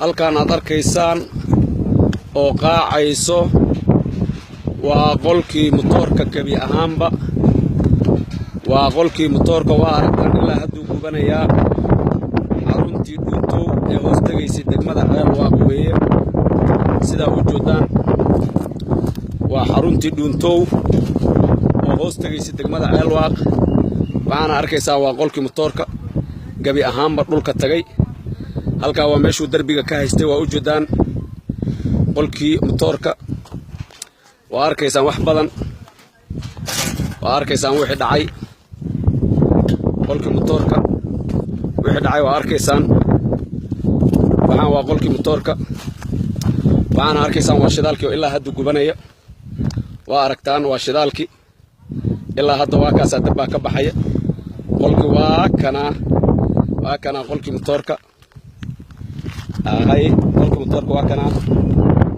halkaan aad arkaysaan oo qaacayso waa qolkii motorka gabi ahaanba waa qolkii motorka waa aragtaan ilaa hadduu gubanayaa xaruntii dhuuntow ee hoos tagaysay degmada Ceelwaaq weeye sida u jeedaan waa xaruntii dhuuntow oo hoos tagaysay degmada Ceelwaaq waxaana arkaysaa waa qolkii motorka gabi ahaanba dhulka tagay halka waa meeshuu darbiga ka haystay waa u jeedaan qolkii motorka waa arkaysaan wax badan waa arkaysaan wixii dhacay qolkii motorka wixii dhacay waa arkaysaan waxaan waa qolkii motorka waxaana arkaysaan waa shidaalkii oo ilaa hadda gubanaya waa aragtaan waa shidaalkii ilaa hadda waa kaas dab ka baxaya qolkii waa kana qolkii motorka qolkii motorka waa kana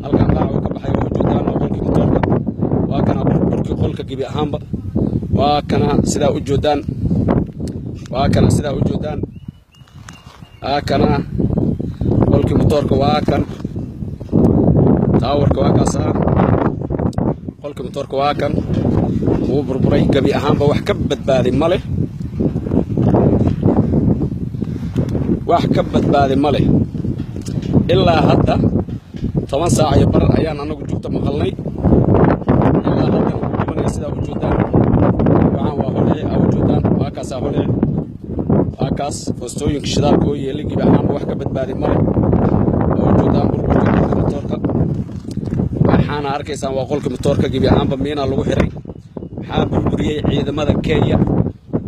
halkan baaco ka baxay oo jeedaan qolkii motorka waa kana burburkii qolka gibi ahaanba waa kana sida u jeedaan qolkii motorka waa kan taawarka waa kaas qolkii motorka waa kan uu burburay gabi ahaanba wax ka badbaaday male ilaa hadda 10 saac iyo bar ayaan anagu joogta maqalnay ilaa hadda gubanaya sida u jeedaan waxaan waa holay u jeedaan waa kaas foostooyinka shidaalka oo yeelay gibi ahaanba wax ka badbaaday male oo jeedaan burburka motorka waxaana arkaysaan waa qolkii motorka gibi ahaanba miina lagu xiray waxaa burburiyay ciidamada Kenya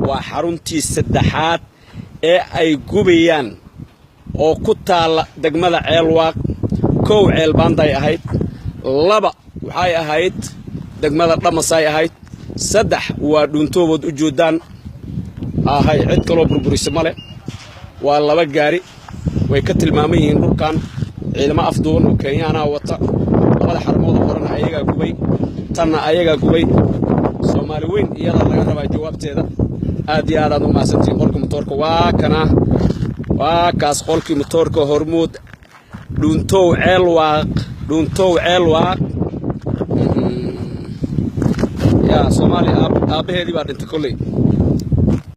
waa xaruntii saddexaad ee ay gubayaan oo ku taala degmada Ceelwaaq kow Ceelbaanday ahayd laba waxay ahayd degmada Dhamasay ahayd saddex waa dhuuntoobod u jeedaan cid kale burburis male waa laba gaari way ka tilmaaman yihiin dhulkan ciidamo afduuban oo Kenyaana wata labada xarmood qoran ayaga gubay tanna ayaga gubay Soomaali weyn iyada laga rabaa jawaabteeda aad iyo aad u maasantiin qolkii motorka waa kana waa kaas qolkii motorka Hormuud dhuuntow Ceelwaaq ya Soomaali aabaheedii baa dhintay kulay